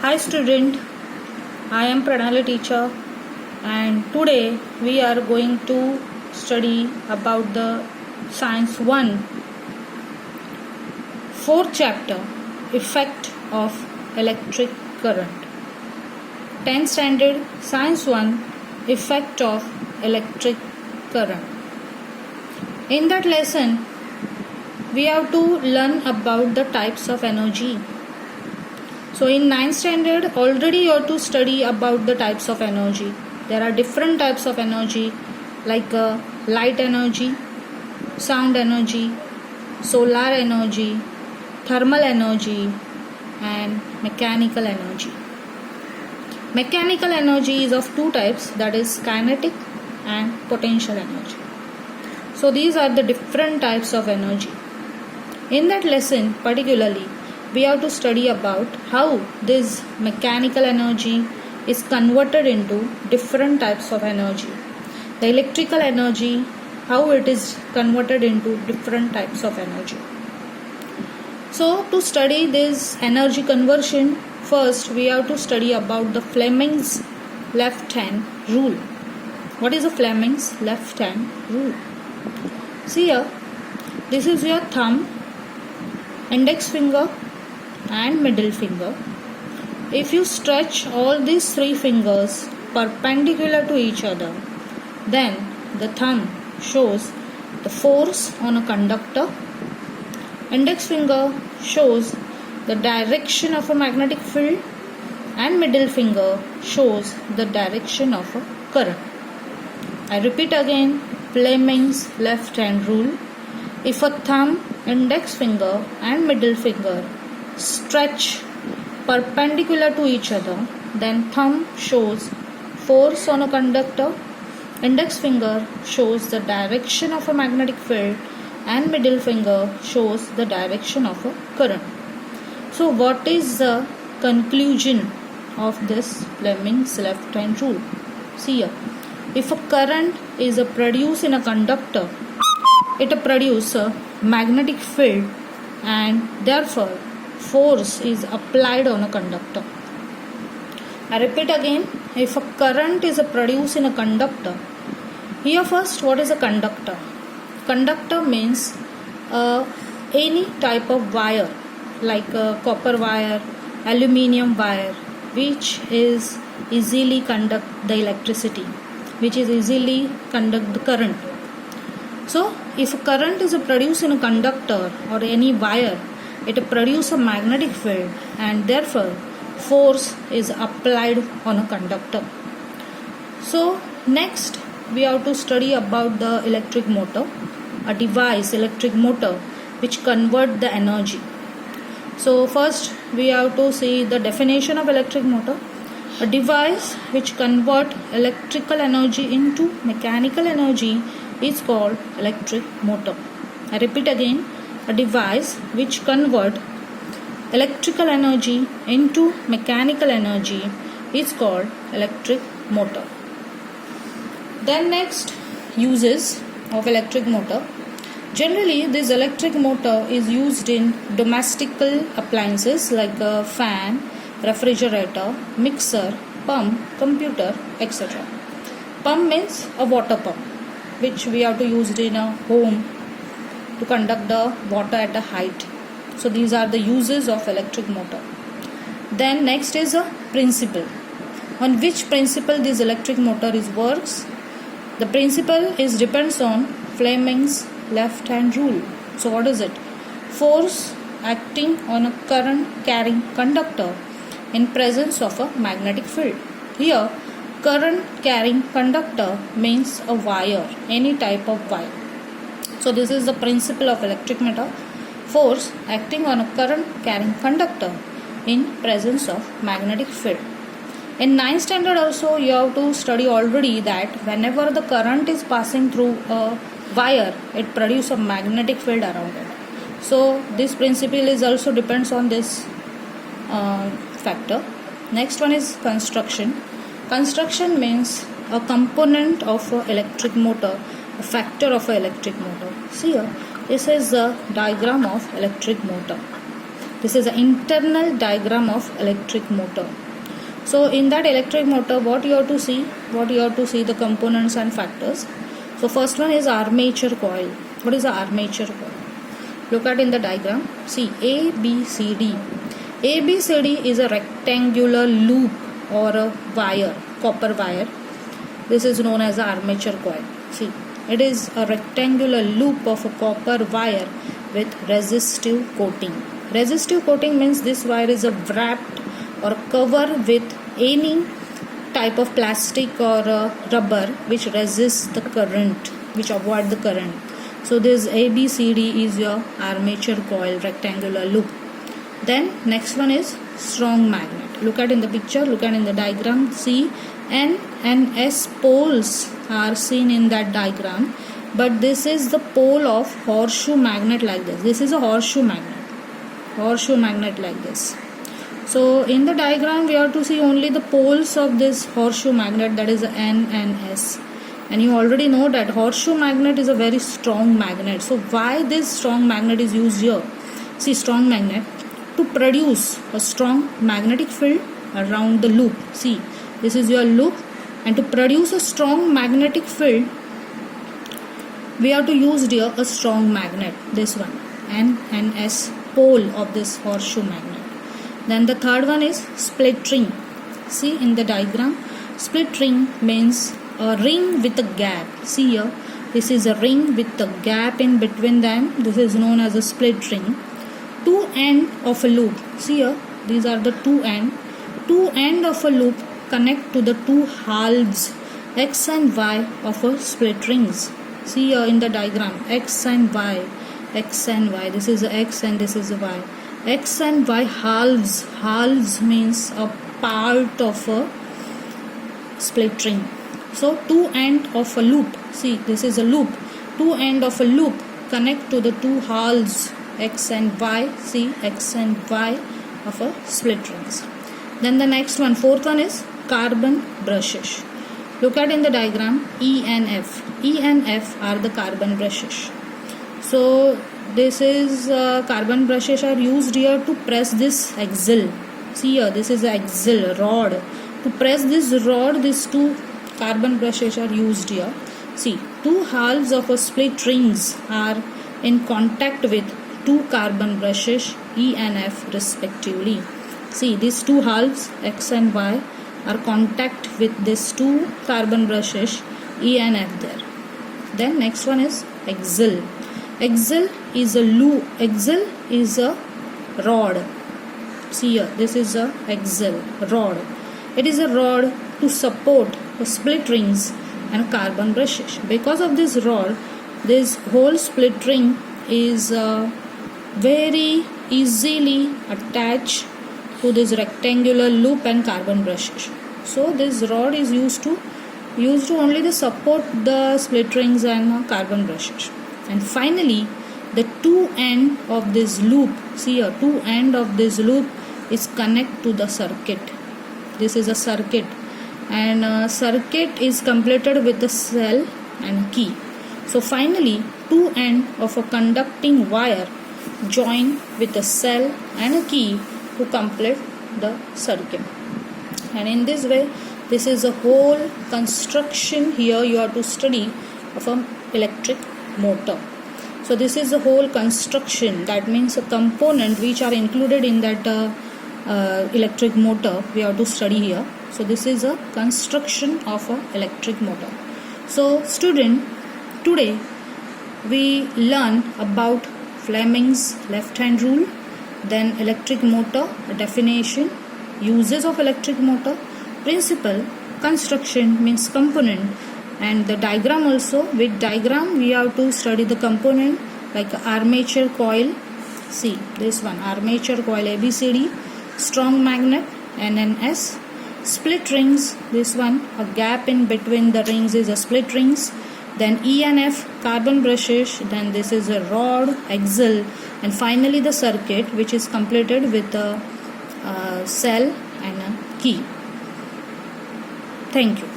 Hi student, I am Pranali teacher and today we are going to study about the Science 1 4th chapter Effect of Electric Current. 10th standard Science 1 Effect of Electric Current. In that lesson we have to learn about the types of energy. So in 9th standard already you have to study about the types of energy. There are different types of energy like light energy, sound energy, solar energy, thermal energy and mechanical energy. Mechanical energy is of two types, that is kinetic and potential energy. So these are the different types of energy. In that lesson particularly we have to study about how this mechanical energy is converted into different types of energy. The electrical energy, how it is converted into different types of energy. So to study this energy conversion, first we have to study about the Fleming's left hand rule. What is the Fleming's left hand rule? See here, this is your thumb, index finger and middle finger. If you stretch all these three fingers perpendicular to each other, then the thumb shows the force on a conductor, index finger shows the direction of a magnetic field and middle finger shows the direction of a current. I repeat again, Fleming's left hand rule. If a thumb, index finger and middle finger stretch perpendicular to each other, then thumb shows force on a conductor, index finger shows the direction of a magnetic field and middle finger shows the direction of a current. So what is the conclusion of this Fleming's left hand rule? See here, if a current is produced in a conductor, it produces a magnetic field and therefore force is applied on a conductor. I repeat again, if a current is produced in a conductor, here first what is a conductor? Conductor means any type of wire like copper wire, aluminium wire which is easily conduct the electricity, which is easily conduct the current. So if a current is produced in a conductor or any wire, it produces a magnetic field and therefore force is applied on a conductor. So next we have to study about the electric motor, a device, electric motor which convert the energy. So first we have to see the definition of electric motor. A device which convert electrical energy into mechanical energy is called electric motor. I repeat again, a device which convert electrical energy into mechanical energy is called electric motor. Then next, uses of electric motor. Generally this electric motor is used in domestical appliances like a fan, refrigerator, mixer, pump, computer, etc. Pump means a water pump which we have to use in a home to conduct the water at a height. So these are the uses of electric motor. Then next is a principle. On which principle this electric motor works? The principle depends on Fleming's left hand rule. So what is it? Force acting on a current carrying conductor in presence of a magnetic field. Here current carrying conductor means a wire, any type of wire. So this is the principle of electric motor, force acting on a current carrying conductor in presence of magnetic field. In 9th standard also you have to study already that whenever the current is passing through a wire, it produces a magnetic field around it. So this principle also depends on this factor. Next one is construction. Construction means a component of an electric motor, a factor of an electric motor. See here, this is the diagram of electric motor. This is an internal diagram of electric motor. So in that electric motor, what you have to see the components and factors. So first one is armature coil. What is the armature coil? Look at in the diagram. See ABCD. ABCD is a rectangular loop or a wire, copper wire. This is known as the armature coil. See, it is a rectangular loop of a copper wire with resistive coating. Resistive coating means this wire is wrapped or cover with any type of plastic or rubber which resists the current, which avoid the current. So this ABCD is your armature coil, rectangular loop. Then next one is strong magnet. Look at in the picture, look at in the diagram. See, N and S poles are seen in that diagram, but this is the pole of horseshoe magnet like this. This is a horseshoe magnet like this. So in the diagram we have to see only the poles of this horseshoe magnet, that is N and S. And you already know that horseshoe magnet is a very strong magnet. So why this strong magnet is used here? See, strong magnet to produce a strong magnetic field around the loop. See, this is your loop, and to produce a strong magnetic field we have to use here a strong magnet, this one, N and S pole of this horseshoe magnet. Then the third one is split ring. See in the diagram, split ring means a ring with a gap. See here, this is a ring with a gap in between them. This is known as a split ring. Two end of a loop. See here, these are the two end of a loop connect to the two halves X and Y of a split rings. See here in the diagram, X and Y. This is a X and this is a Y. X and Y halves means a part of a split ring. So two end of a loop, see, this is a loop, two end of a loop connect to the two halves X and Y. See, X and Y of a split rings. Then the next one, fourth one is carbon brushes. Look at in the diagram, E and F are the carbon brushes. So this is carbon brushes are used here to press this axle. See here, this is the axle rod. To press this rod, these two carbon brushes are used here. See, two halves of a split rings are in contact with two carbon brushes, E and F respectively. See, these two halves, X and Y, are contact with these two carbon brushes, E and F there. Then next one is axle. Axle is a loop. Axle is a rod. See here, this is a axle rod. It is a rod to support the split rings and carbon brushes. Because of this rod, this whole split ring is very easily attached to this rectangular loop and carbon brushes. So this rod is used to only to support the split rings and carbon brushes. And finally, the two end of this loop, see here, two end of this loop is connect to the circuit. This is a circuit, and circuit is completed with the cell and key. So finally, two end of a conducting wire join with a cell and a key to complete the circuit. And in this way, this is a whole construction here you have to study of an electric motor. So this is the whole construction, that means a component which are included in that electric motor we have to study here. So this is a construction of an electric motor. So student, today we learn about Fleming's left hand rule, then electric motor, a definition, uses of electric motor, principle, construction means component, and the diagram also. With diagram we have to study the component like armature coil. See this one, armature coil ABCD, strong magnet NNS, split rings, this one, a gap in between the rings is a split rings, then E and F carbon brushes, then this is a rod, axle, and finally the circuit which is completed with a cell and a key. Thank you.